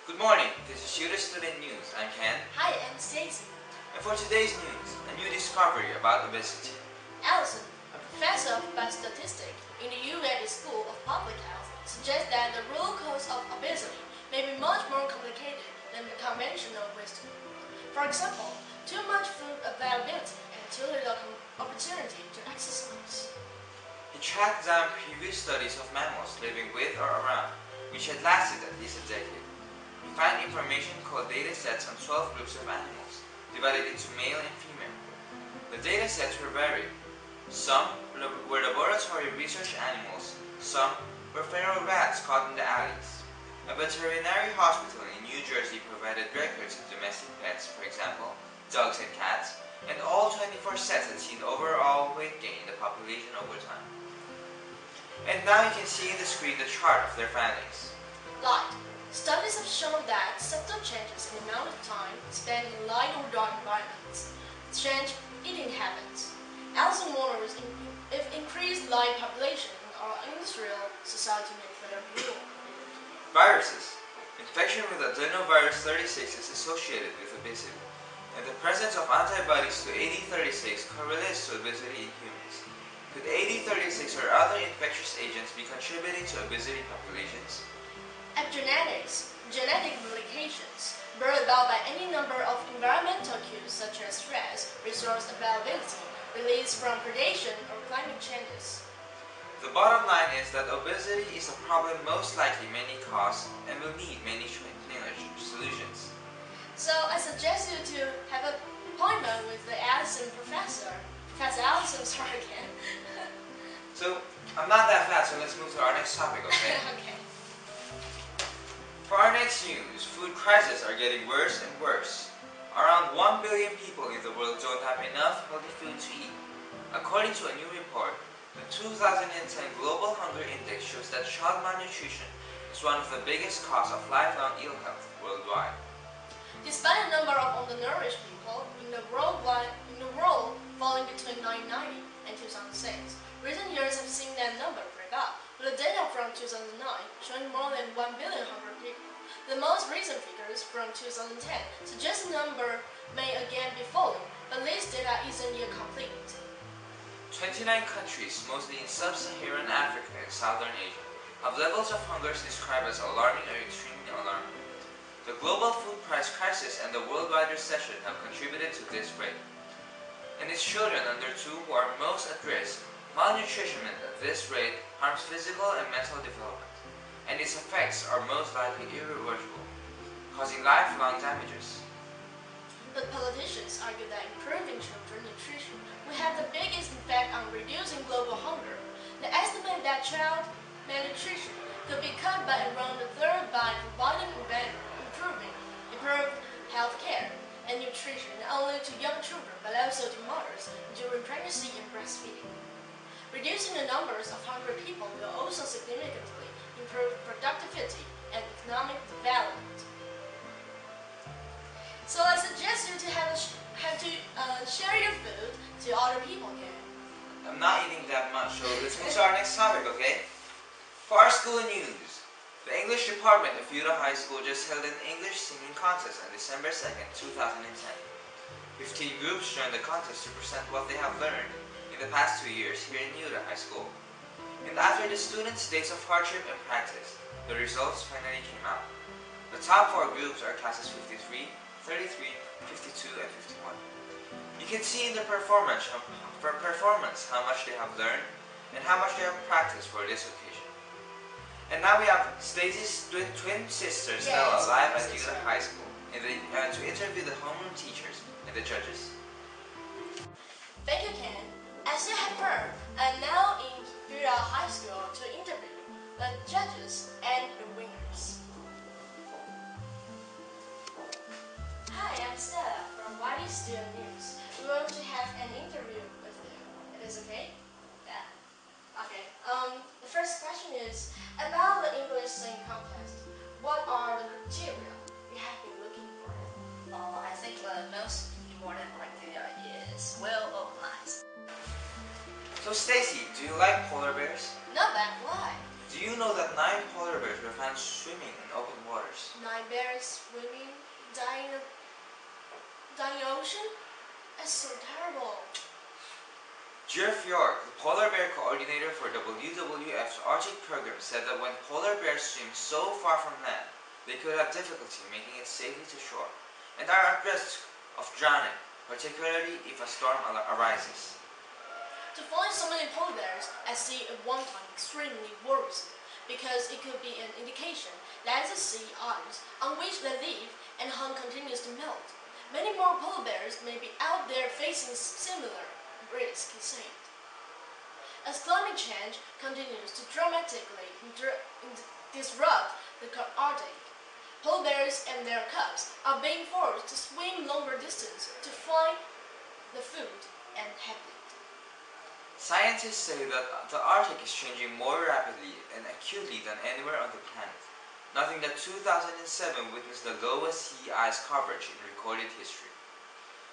Good morning, this is YUDA Student News. I'm Ken. Hi, I'm Stacy. And for today's news, a new discovery about obesity. Allison, a professor of biostatistics in the UAD School of Public Health, suggests that the root cause of obesity may be much more complicated than the conventional wisdom. For example, too much food availability and too little opportunity to exercise. He tracked down previous studies of mammals living with or around, which had lasted at least a decade. He found information called data sets on 12 groups of animals, divided into male and female. The data sets were varied. Some were laboratory research animals, some were feral rats caught in the alleys. A veterinary hospital in New Jersey provided records of domestic pets, for example, dogs and cats, and all 24 sets had seen overall weight gain in the population over time. And now you can see in the screen the chart of their findings. Light. Studies have shown that subtle changes in the amount of time spent in light or dark environments change eating habits. Allison wonders if increased light population in our industrial society may play a role. Viruses. Infection with adenovirus 36 is associated with obesity, and the presence of antibodies to AD36 correlates to obesity in humans. Could AD36 or other infectious agents be contributing to obesity populations? Epigenetics, genetic modifications, brought about by any number of environmental cues such as stress, resource availability, release from predation, or climate changes. The bottom line is that obesity is a problem most likely many cause and will need many tailored solutions. So I suggest you to have an appointment with the Allison professor. Professor Allison, sorry again. So, I'm not that fast, so let's move to our next topic, okay? Okay. For our next news, food crises are getting worse and worse. Around 1 billion people in the world don't have enough healthy food to eat. According to a new report, the 2010 Global Hunger Index shows that child malnutrition is one of the biggest causes of lifelong ill health worldwide. Despite a number of undernourished people in the world falling between 1990 and 2006, recent years have seen that number break up, with the data from 2009 showing more than 1 billion hungry people. The most recent figures from 2010 suggest the number may again be falling, but this data isn't yet complete. 29 countries, mostly in sub-Saharan Africa and Southern Asia, have levels of hunger described as alarming or extremely alarming. The global food price crisis and the worldwide recession have contributed to this rate. And it's children under 2 who are most at risk. Malnutrition at this rate harms physical and mental development, and its effects are most likely irreversible, causing lifelong damages. But politicians argue that improving children's nutrition will have the biggest effect on reducing global hunger. They estimate that child malnutrition could be cut by around a third by providing improved health care and nutrition not only to young children but also to mothers during pregnancy and breastfeeding. Reducing the numbers of hungry people will also significantly improve productivity and economic development. So I suggest you to share your food to other people again. I'm not eating that much, so let's move to our next topic, okay? For our school news, the English department of YUDA High School just held an English singing contest on December 2nd, 2010. 15 groups joined the contest to present what they have learned in the past 2 years here in YUDA High School. And after the students' days of hardship and practice, the results finally came out. The top 4 groups are classes 53, 33, 52, and 51. You can see in the performance how much they have learned and how much they have practiced for this occasion. And now we have Stacy's twin sister Stella live at YUDA High School to interview the homeroom teachers and the judges. Thank you, Ken. As you have heard, I'm now in YUDA High School to interview the judges and the winners. Hi, I'm Stella from YUDA Student News. We want to have an interview with you. It is okay? Yeah. Okay. The first question is about the English singing contest. What are the criteria you have been looking for? I think the most important criteria is well organized. So Stacy, do you like polar bears? Not bad. Why? Do Do you know that 9 polar bears were found swimming in open waters? 9 bears swimming, dying in the ocean? That's so terrible. Jeff York, the polar bear coordinator for WWF's Arctic program, said that when polar bears swim so far from land, they could have difficulty making it safely to shore and are at risk of drowning, particularly if a storm arises. To find so many polar bears at sea at one time is extremely worrisome because it could be an indication that the sea ice on which they live and hunt continues to melt. Many more polar bears may be out there facing similar risk, he said. As climate change continues to dramatically disrupt the Arctic, polar bears and their cubs are being forced to swim longer distance to find the food and habitat. Scientists say that the Arctic is changing more rapidly and acutely than anywhere on the planet, noting that 2007 witnessed the lowest sea ice coverage in recorded history.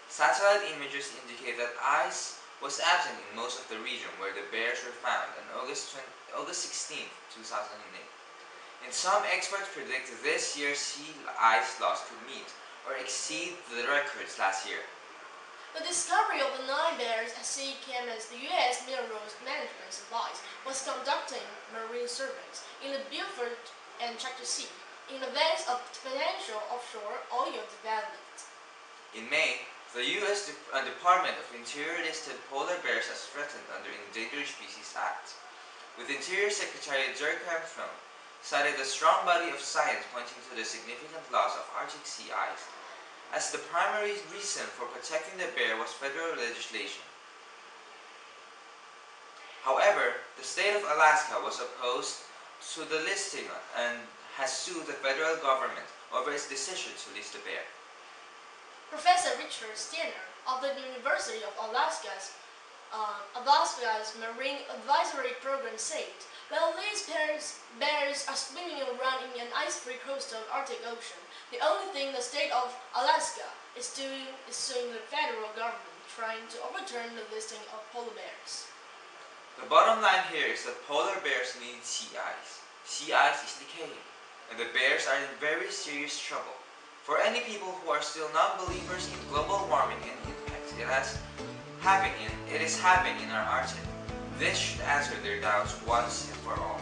Satellite images indicate that ice was absent in most of the region where the bears were found on August 16, 2008. And some experts predict this year's sea ice loss could meet or exceed the records last year. The discovery of the 9 bears at sea came as the U.S. Minerals Management Service was conducting marine surveys in the Beaufort and Chukchi Sea in advance of potential offshore oil development. In May, the U.S. Department of Interior listed polar bears as threatened under Endangered Species Act, with Interior Secretary Dirk Armstrong cited a strong body of science pointing to the significant loss of Arctic sea ice as the primary reason for protecting the bear was federal legislation. However, the state of Alaska was opposed to the listing and has sued the federal government over its decision to list the bear. Professor Richard Steiner of the University of Alaska's Marine Advisory Program said, while these bears are swimming around in an ice-free coastal Arctic Ocean, the only thing the state of Alaska is doing is suing the federal government, trying to overturn the listing of polar bears. The bottom line here is that polar bears need sea ice. Sea ice is decaying, and the bears are in very serious trouble. For any people who are still non-believers in global warming and impacts it is having in our Arctic, this should answer their doubts once and for all.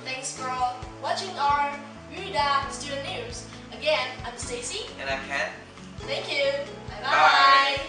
Thanks for watching our YUDA Student News. Again, I'm Stacy. And I'm Ken. Thank you. Bye-bye.